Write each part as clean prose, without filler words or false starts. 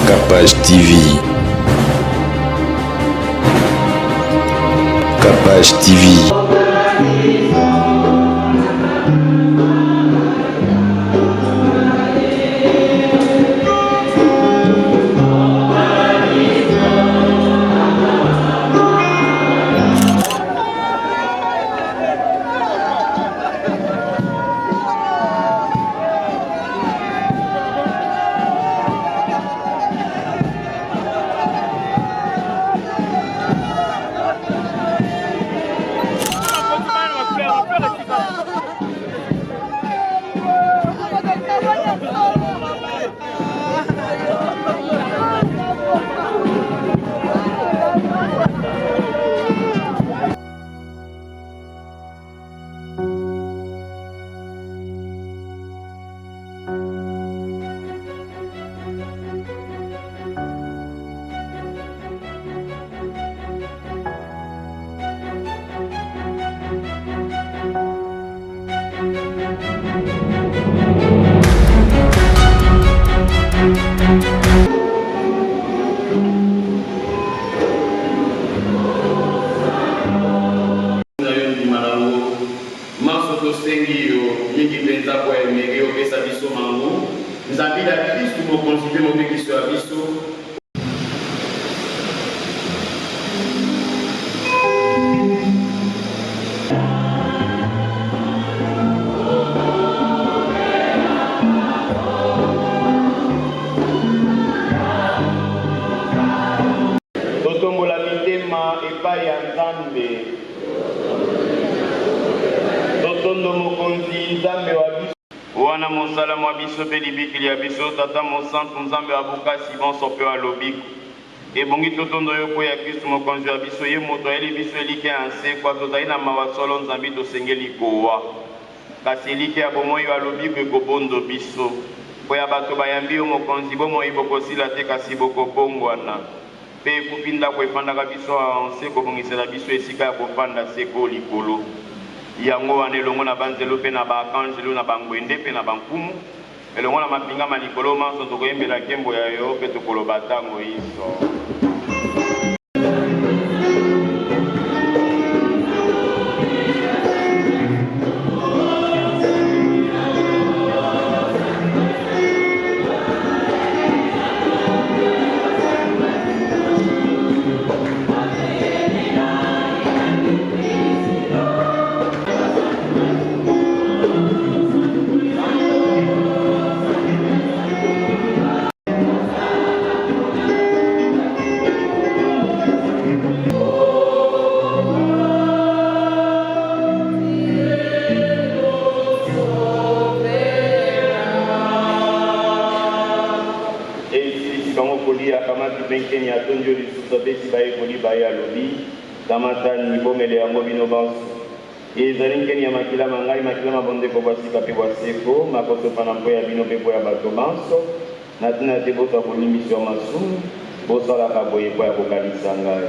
Capage TV. Capage TV. Totombola mitema epai ya Nzambe. Totondo mokonzi Nzambe wa biso. Wana mosala mwa biso pe libikili ya biso tata mosantu Nzambe wa bukasi bonso pe wa lobiko. Ebongi totondo yo po ya Kristo mokonzi wa biso ye moto ayeli biso elike ya nse kwa tozali na mawa solo Nzambe tosengeli kowa. Kasi elike ya bomoi wa lobiko ekobondo biso. Po ya bato bayambi yo mokonzi bomoi bokosila te kasi bokobongwana. Pe kupinda kwefandaka biso anse kobongisela biso esika ya kofanda seko likolo. Yango wana elongo na banzelo pe na bakanjelo na bangwende pe na bankumu. Elongo na mapinga malikolo manso tokoyembela kembo ya yo pe tokoloba tango iso. Benkeni atonjo lisusu besi baye koli baye alobi tamatani bomele yango bino banso ezali nkeni ya makila mangai makila mabondeko bwasika pe bwaseko makosopana mpo ya bino pe po ya bato banso na tina te bosala kolimbisi ya masumu bosalaka boye po ya kokanisa ngai.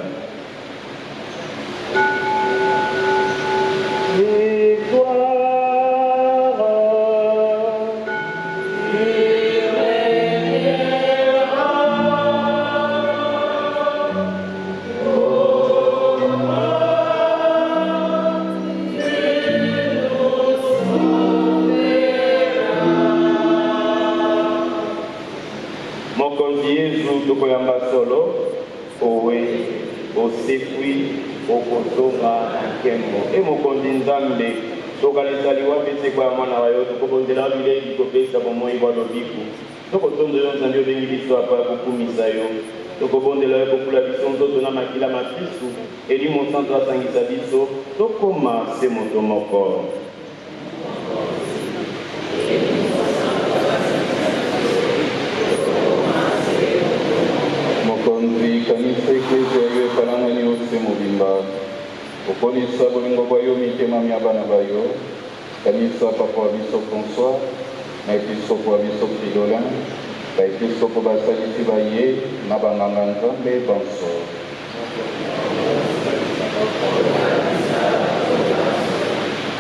Tokoyamba solo owe osefui okozonga nkembo emokonzi Nzambe tokalisaliwa pese kwa mwana wa yo tokobonzela bilei kopesa bomoi bwa lobiku tokotondo yo Nzambe obengi biso apa kokumisa yo tokobondela yo kokula biso nzoto na makila mafisu eli mosantu asangisa biso tokoma se moto moko. Kanisa eklesia yo epalangani ose mobimba okolisa bolingo bwa yo mitema mya bana bayo kanisa papa wa biso François na episoko wa biso Fridolin baepisoko basalisi baye na banganga Nzambe banso.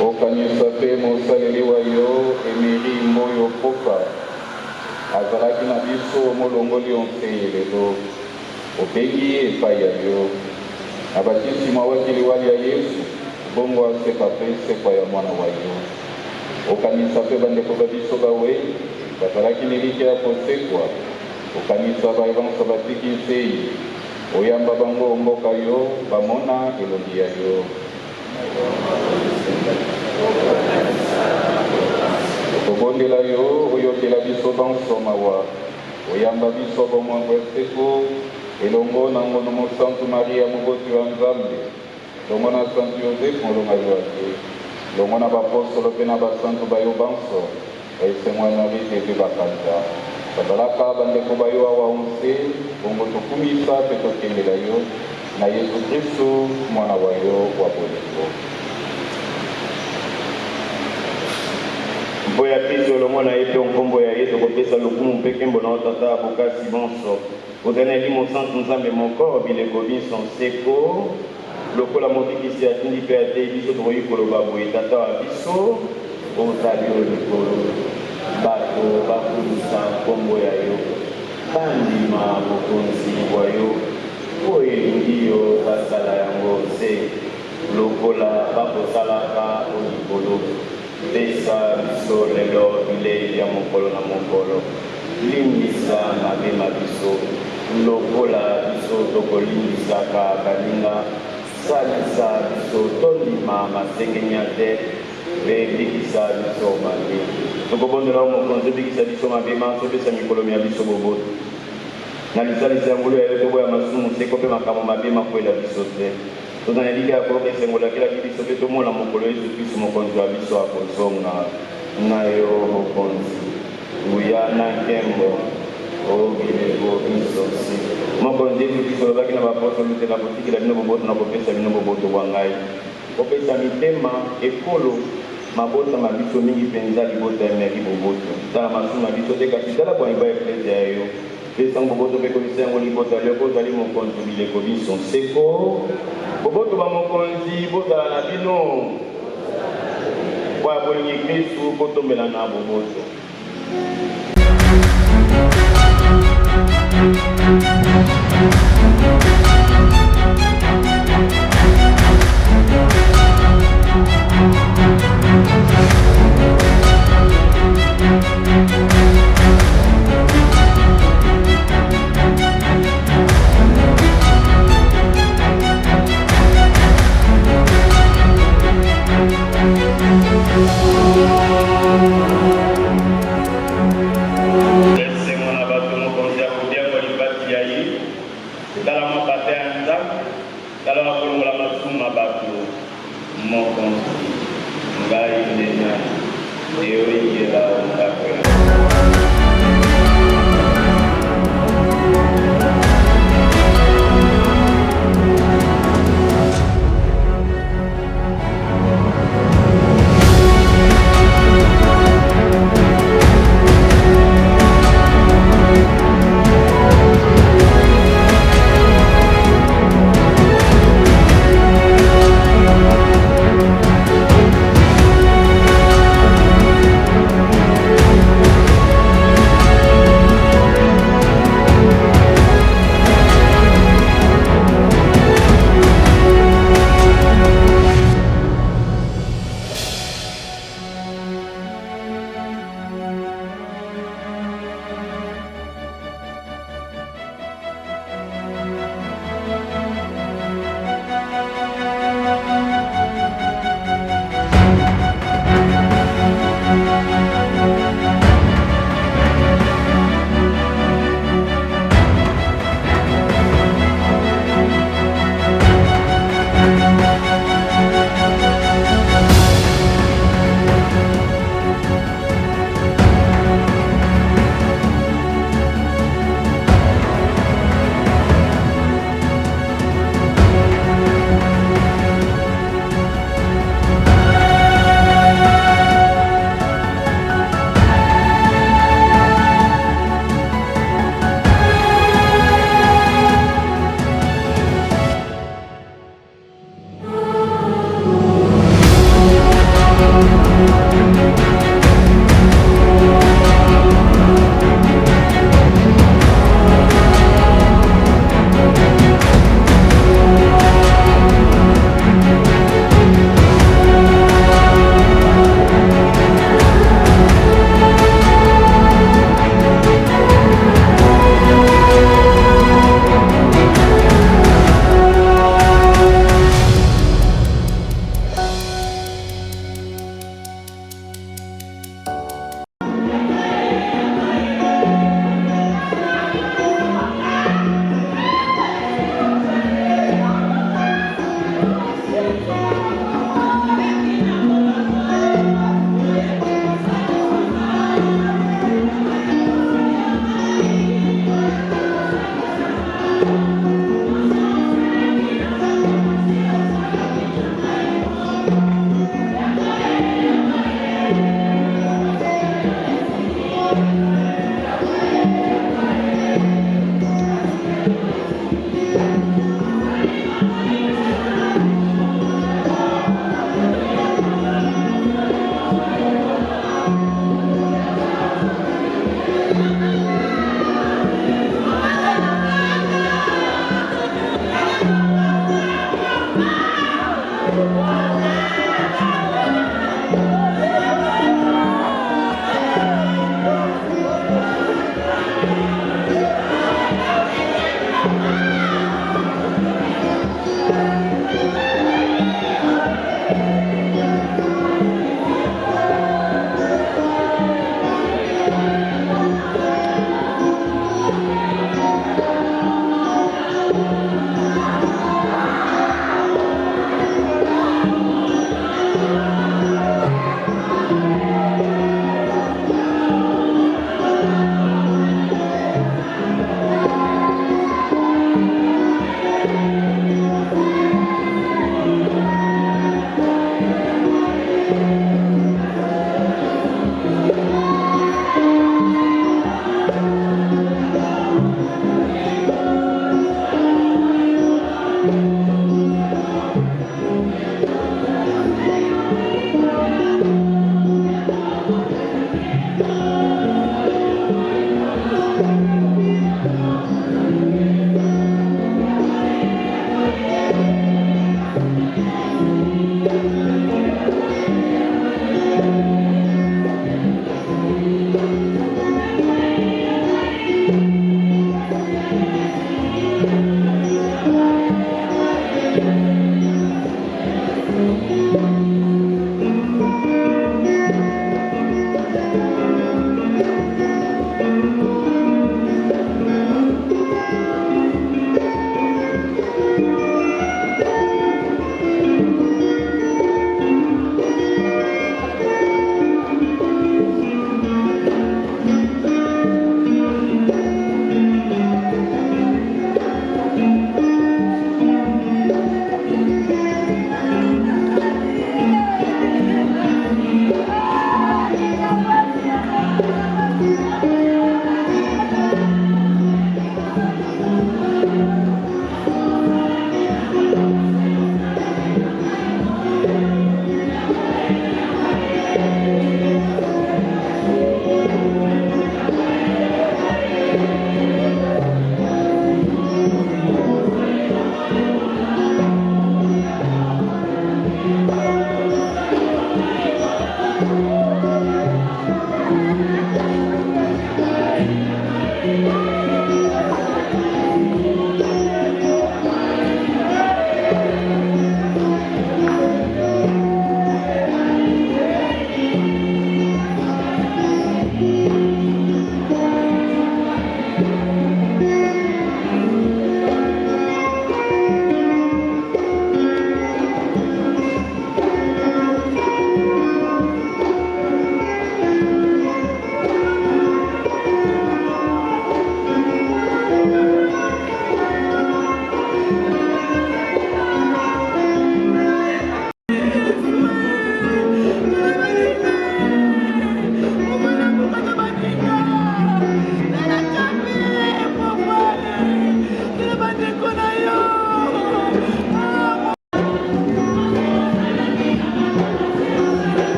okanisa pe mosaleli wa yo Emery Mboyo Popa azalaki na biso molongoli onse lelo obengi ye epai ya yo na batisi mawaki liwali ya Yesu bongo asepa mpe nsekwa ya mwana wa yo okanisa mpe bandeko ba biso bawe bazalaki lelike ya kosekwa okanisa baevansa batiki nsei oyamba bango mboka yo bamona elongi ya yo tobondela yo oyokela biso banso mawa oyamba biso bomwango eseko elongo na ngono mosantu Maria moboti wa Nzambe longo na santu Yosefu molonga yo ate longo na bapostolo mpe na basantu bayo banso baesemwanarite mpe bakanta bazalaka bandeko bayo awa onse bongo tokumisa mpe tokendela yo na Yesu Kristu mwana wa yo wa bolingo mpo ya Kristo elongo na ye mpe nkombo ya ye tokopesa lokumu mpe nkembo na otata abokasi bonso otaneli mosantu Nzambe moko bileko biso nseko lokola mobikisi atindi mpe atei biso tokoki koloba boye tata wa biso ozali oyo likolo bato bakulisa nkombo ya yo bandima bokonzi bwa yo oyo elingi yo basala yango se lokola bakosalaka oyo likolo pesa biso lelo bilei ya mokolo na mokolo limbisa mabema biso lokola biso tokolimbisaka baninga salisa biso tondima masengenya te mpe bikisa biso mabe tokobondela mokonzi bikisa biso mabema topesa mikolomi ya biso boboto na lisalisa yango ya yo toboya masumu seko mpe makambo mabema kwela biso te tozana elika ya kopesa engolakelaki biso mpe tomona mokolo Yesu Kristu mokonzi wa biso akozonga na yo mokonzi uya na nkembo obileko biso si mokonzi Yesu Kristu olobaki na bapostolo te na kotikela bino boboto na kopesa bino boboto bwa ngai kopesa mitema ekolo mabotama biso mingi mpenza libota emeki boboto tala masumu na biso te kasi tala bwa iba eklesi ya yo pesa boboto mpe komisa yango libota lyo kozali mokonzi bileko biso nseko boboto bamokonzi bozala na bino po ya bolingi Kristu botombela na boboto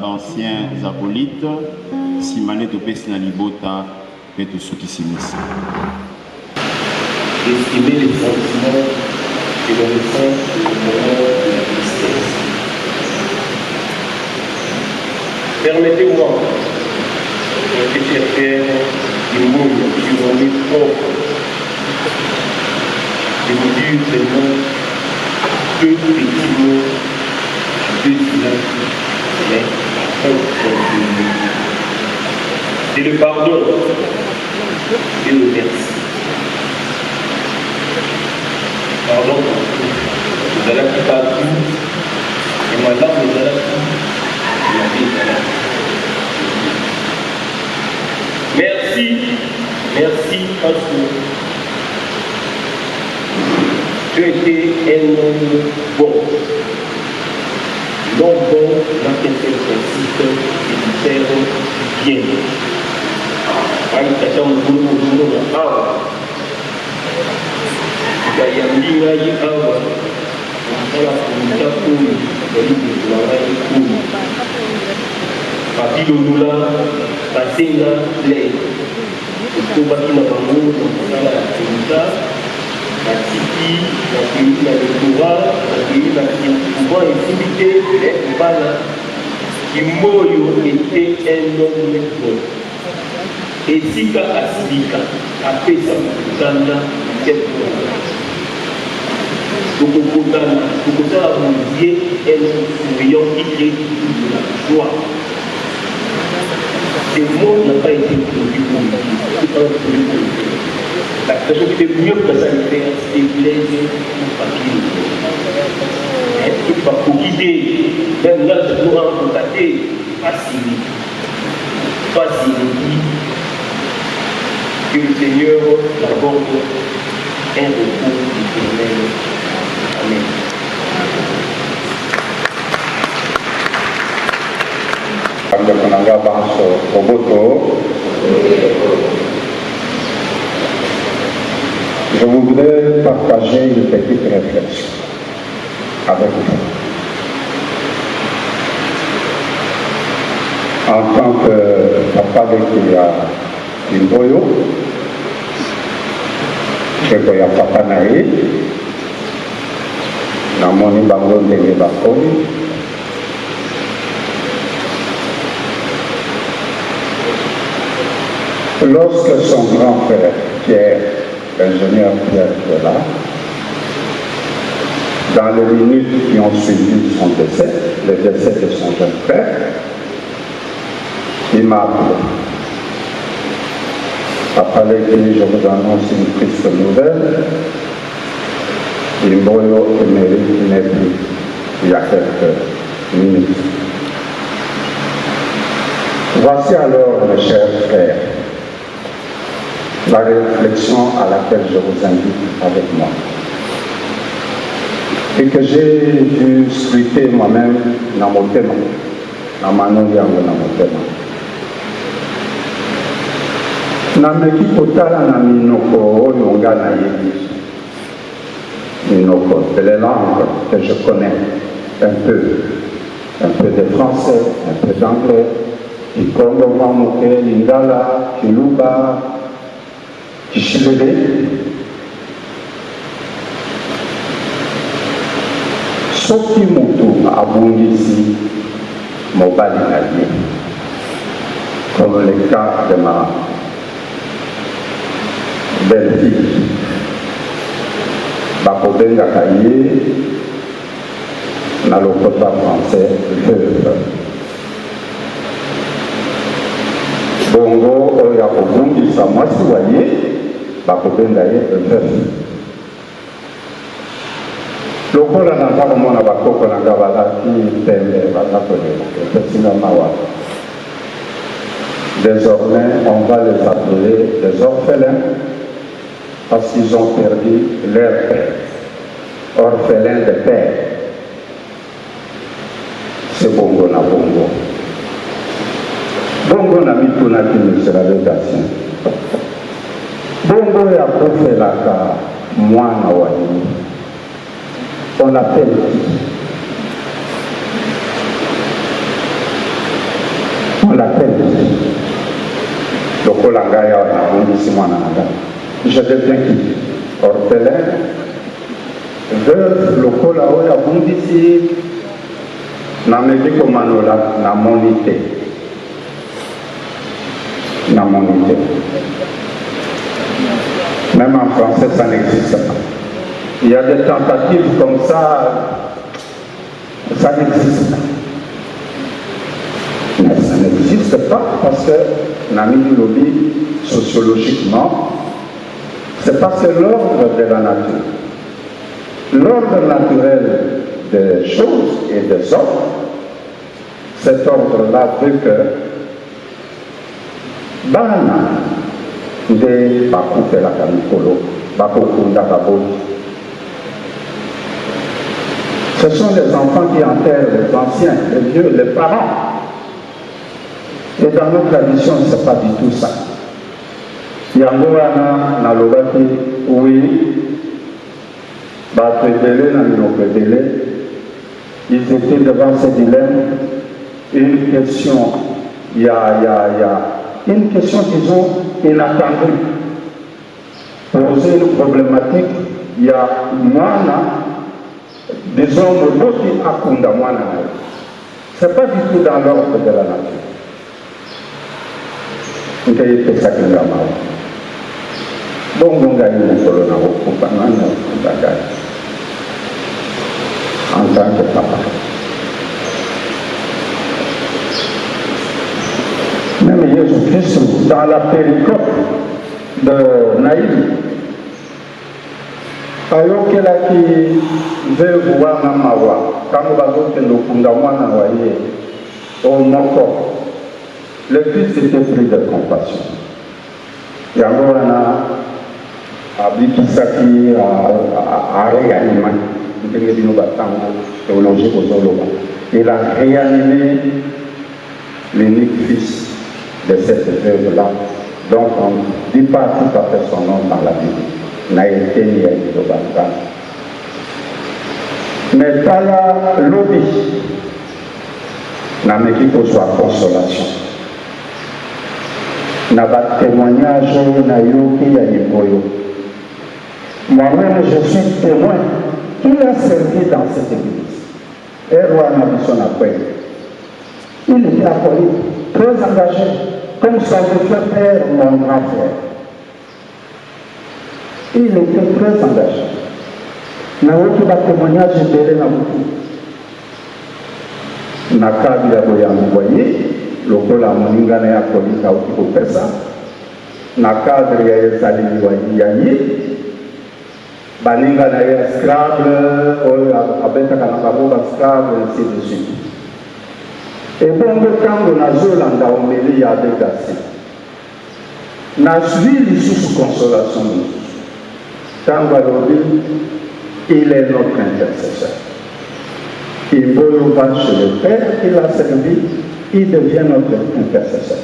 Anciens acolytes, Simane Topesi na Libota, et tout ceux qui s'initient. Estimer les sentiments et le sens du moment de la tristesse. Permettez-moi, mon petit frère, du monde sur mon propre, de vous dire seulement deux petits mots, deux silences. C'est le pardon et le merci. Pardon pour tout. Vous allez quitter tout. Et madame, vous allez tout. Merci. Merci parce que tu as été un homme bon. Non bon dans quel principe et du faire bien. Aïe, tata, on boulot, awa. Kayambi, aïe, awa. On a la communauté cool, on a dit que travail cool. Papi Loloula, Pasenga, Lay. Tout bâti dans le monde, on a la communauté. La Tiki, la pays, la Lekura, la pays, la pouvoir exhibiter les Bana, qui Moyo était un homme bon. Et Sika Asilika, a fait sa Kutana, quel point. Kukutana, Kukutana, vous disiez, un homme souriant qui crée de la joie. Ce monde n'a pas été produit pour lui, c'est pas produit pour lui. La personne qui fait mieux que ça le faire, c'est Blaise ou Papier. Il va pour guider, même là, je dois en contacter, facile. Que le Seigneur l'aborde un recours éternel. Amen. Je voudrais partager une petite réflexion avec vous. En tant que papa de Kimboyo, je suis papa naïe, dans mon bango de Bakoni. Lorsque son grand frère, Pierre, l'ingénieur Pierre Jola, dans les minutes qui ont suivi son décès, le décès de son jeune frère, il m'a appelé. Après que je vous annonce une triste nouvelle, Imboyo Emery n'est plus il y a quelques minutes. Voici alors, mes chers frères, la réflexion à laquelle je vous invite avec moi et que j'ai dû scruter moi-même dans mon thème, dans ma non dans mon thème. Nameki kotala na minoko oyo nga na yebi. Minoko, c'est les langues que je connais un peu de français, un peu d'anglais, Kikongo, Wamoke, Lingala, Kiluba, Kishilele. Soki mutu abungisi mobali na ye, comme le cas de ma belle-fille, bakobengaka ye na lokota français veuve. Bongo oyo ya kobungisa mwasi wa ye bakobenga ye veuve. lokola naza komona bakoko na nga balaki pembe baza koleka mawa. Désormais, on va les appeler des orphelins parce qu'ils ont perdu leur père. Orphelins de père. C'est bongo na bongo. Bongo na mituna qui me sera l'éducation. Bongo ya kofelaka mwana wa yini. On l'appelle qui? On l'appelle qui? Lokola ngaya na bondisi mwana nanga. Je deviens qui? Orphelin, veuve, lokola oya bondisi na mediko manola na monité. Na monité. Même en français, ça n'existe pas. Il y a des tentatives comme ça n'existe pas. Mais ça n'existe pas parce que, Nami Lobby, sociologiquement, c'est parce que l'ordre de la nature, l'ordre naturel des choses et des ordres, cet ordre-là veut que Bana de Bakoufe la Kamikolo, Bakokunda Babodi. Ce sont les enfants qui enterrent les anciens, les vieux, les parents. Et dans notre tradition, ce n'est pas du tout ça. Yangoana, Nalobaki, oui, Batrebele, Naniloprebele, ils étaient devant ce dilemme. Une question, il y a une question, disons, inattendue. Poser une problématique, il y a Moana, disons, Moboti Akunda Moana. Ce n'est pas du tout dans l'ordre de la nature. Vous avez fait ça que nous avons. Bon, nous avons fait ça en tant que papa. Même Jésus-Christ, dans la péricope de Naïm, alors qu'elle a qui veut voir Namawa, quand nous avons fait le Kundamwana, au Moko, le fils était pris de compassion. Yangorana, Abikisaki, Areganima, théologie aux Oloba. Il a réanimé l'unique fils de cette veuve-là, donc on ne dit pas tout à fait son nom dans la Bible. Naïté ni Aïdobanda. Mais dans la lobby, n'a pas qu'il soit consolation. N'a pas témoignage, n'a yoki ya yiboyo. Moi-même, je suis témoin. Qui a servi dans cette église? Erwa Nabison après. Il était appelé, très engagé, comme son père, mon grand frère. Il était très engagé. N'a pas témoignage de la boutique. N'a pas vu la voyez. Lokola moningana ya polisi au pesa na cadre ya salini wa yayi baninga na ya scrabble o abeta kana saboba scrabble ainsi de suite. Et bon le tango na zolanda omeli ya degasi na suivi sous consolation tango alobi il est notre intercesseur. Il va chez le Père, il a servi, il devient notre intercesseur.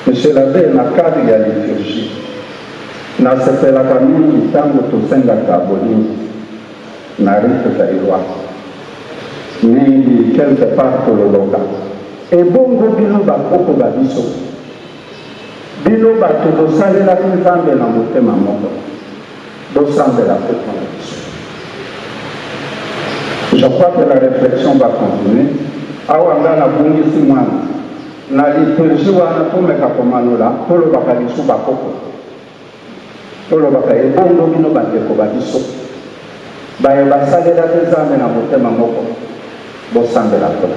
Monsieur l'abbé, na cadre de la liturgie, na sepela famille qui tango to senga kaboli, na rite taïwa, ni quelque part pour le local. Et bongo bino ba koko ba biso, bino ba to do sale la nzambe na motema moko, do sambe la koko na biso. Je crois que la réflexion va continuer. Awanga na bungisi mwana na liturgie wana komeka komanola polo bakalisu bakoko polo bakaye bongo bino bandeko babiso baye basalela nzambe na motema moko bosambela kola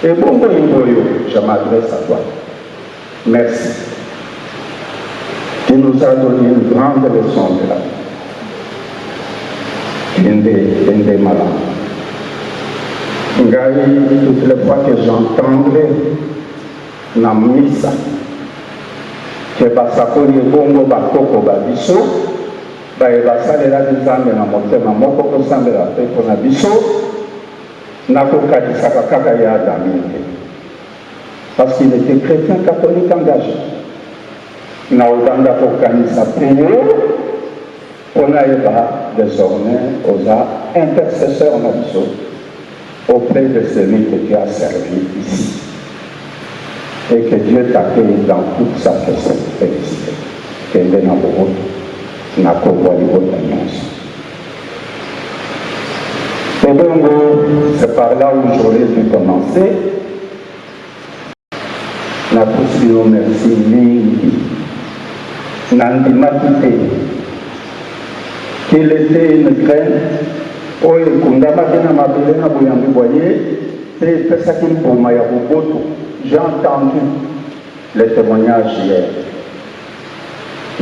et bongo yimboyo je m'adresse à toi. Merci. Tu nous as donné une grande leçon de la vie. Kende Malam. Ngai, toutes les fois que j'entendais na misa que basakoli bongo bakoko babiso baye basalelaki nzambe na motema moko kosambela mpe mpona biso nakokanisaka kaka ya adami te parce qu'il était chrétien catholique engagé na obanda kokanisa prier mpona yeba désormais oza intercesseur na biso auprès de celui que tu as servi ici et que Dieu t'accueille dans toute sa félicité. Kende na bobo na kowa libota nyonso. Et donc, c'est par là où j'aurais dû commencer. Na pousse bino merci mingi. Nandimaki te. Qu'il était une graine, oyo ekundamaki na mabele na boyambi boye, pe epesaki mpoma ya boboto. J'ai entendu les témoignages hier.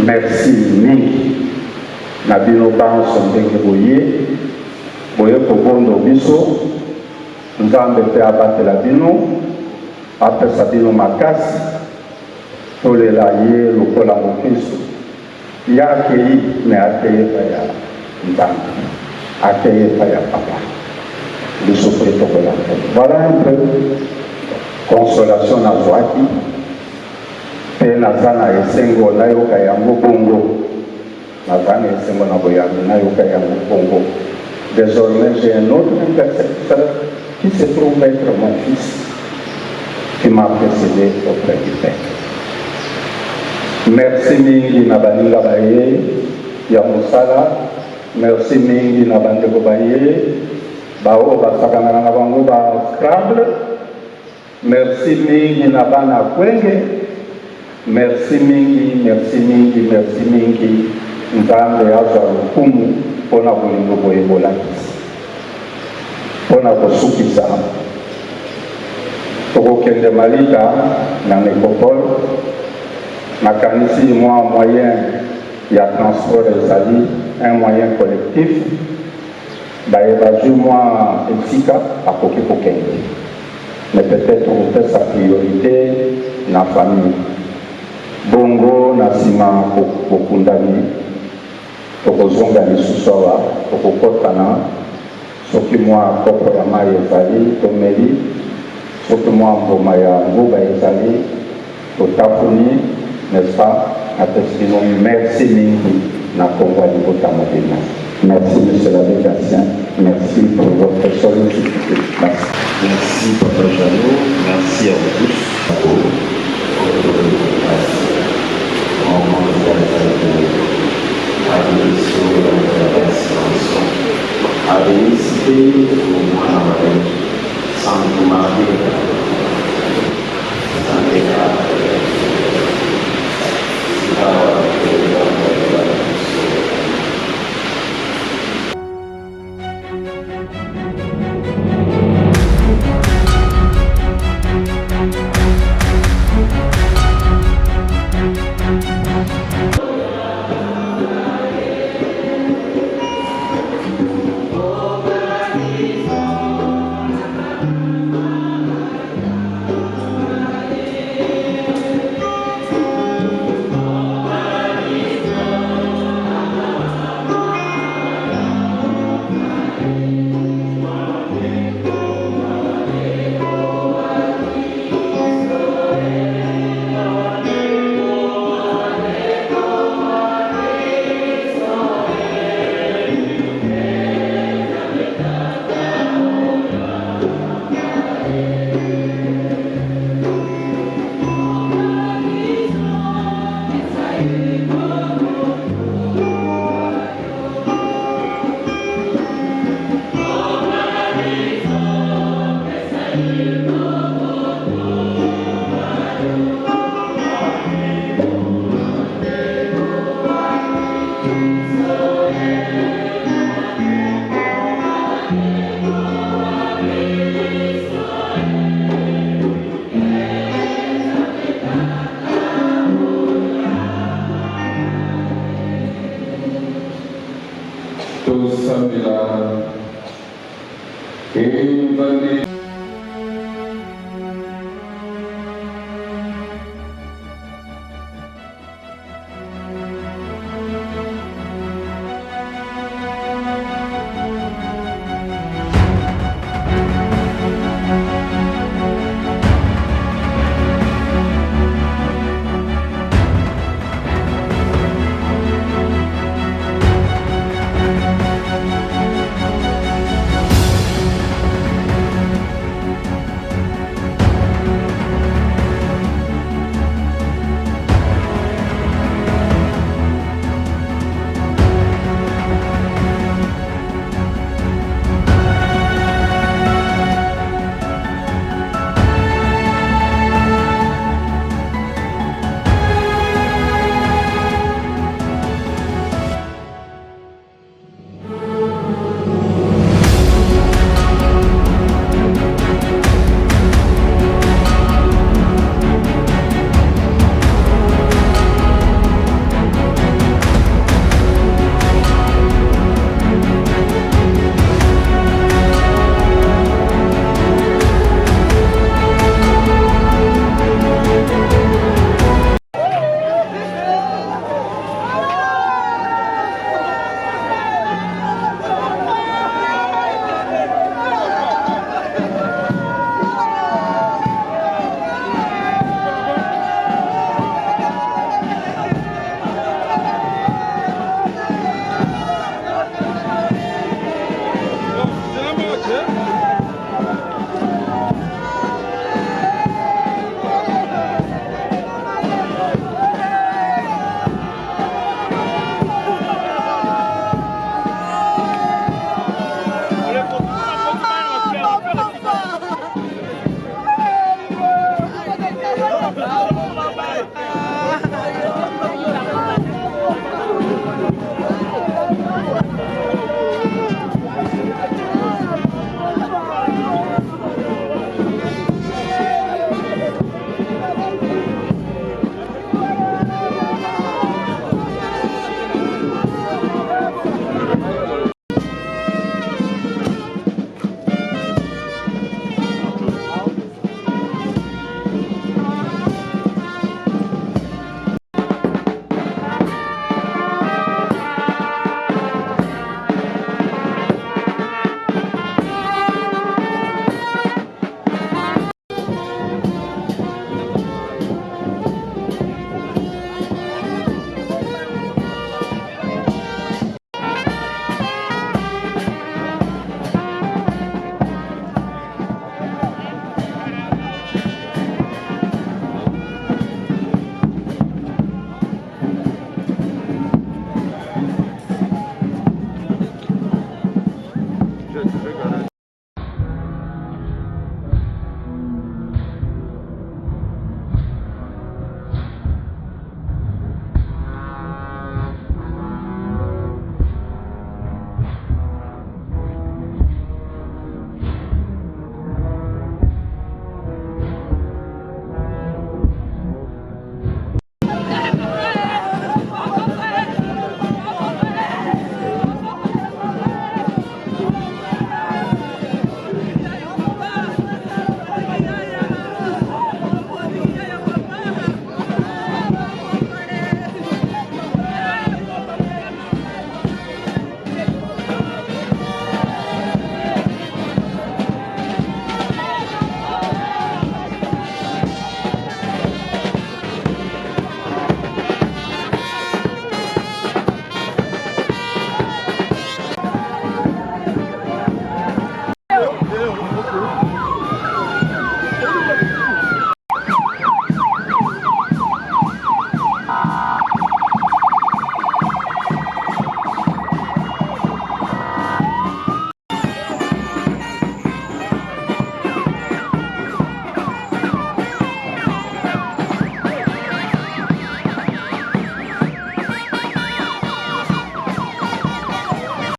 Merci mingi. Nabino banso ndenge boye kobondo biso. Nzambe pe abatela bino. Apesa bino makasi. Tolela ye lokola mokristo. Ya akei me akei pa ya nzambe. Akei pa ya papa. Biso pe tokola. Voilà un peu. Consolation na zwaki pe naza na esengo nayoka yango bongo naza na esengo na boyambi nayoka yango bongo. Désormais j'ai un autre intercesseur qui se trouve être mon fils qui m'a précédé auprès du Père. Merci mingi na baninga baye ya mosala, merci mingi na bandeko baye bao basakana na bango ba Scrabble. Merci mingi na bana kwenge, merci mingi, merci mingi, merci mingi. Nzambe azwa lukumu mpona bolingo boye bolakisi mpona kosukisa tokokende malika na nécropole nakanisi mwa moyen ya transport ezali un moyen collectif bayeba ju mwa esika akoki kokende. Mais peut-être on fait sa priorité na famille. Bongo na sima kokundani tokozonga lisusu awa tokokotana soki mwa kopo ya mai ezali tomeli soki mwa mboma ya nguba ezali totafuni n'est-ce pas apesi bino merci mingi na kongo ya libota mobima. Merci monsieur l'abbé Gatien, merci pour votre sollicitude. Merci. Merci Papa Jeannot, merci à vous tous. tosambela evangeli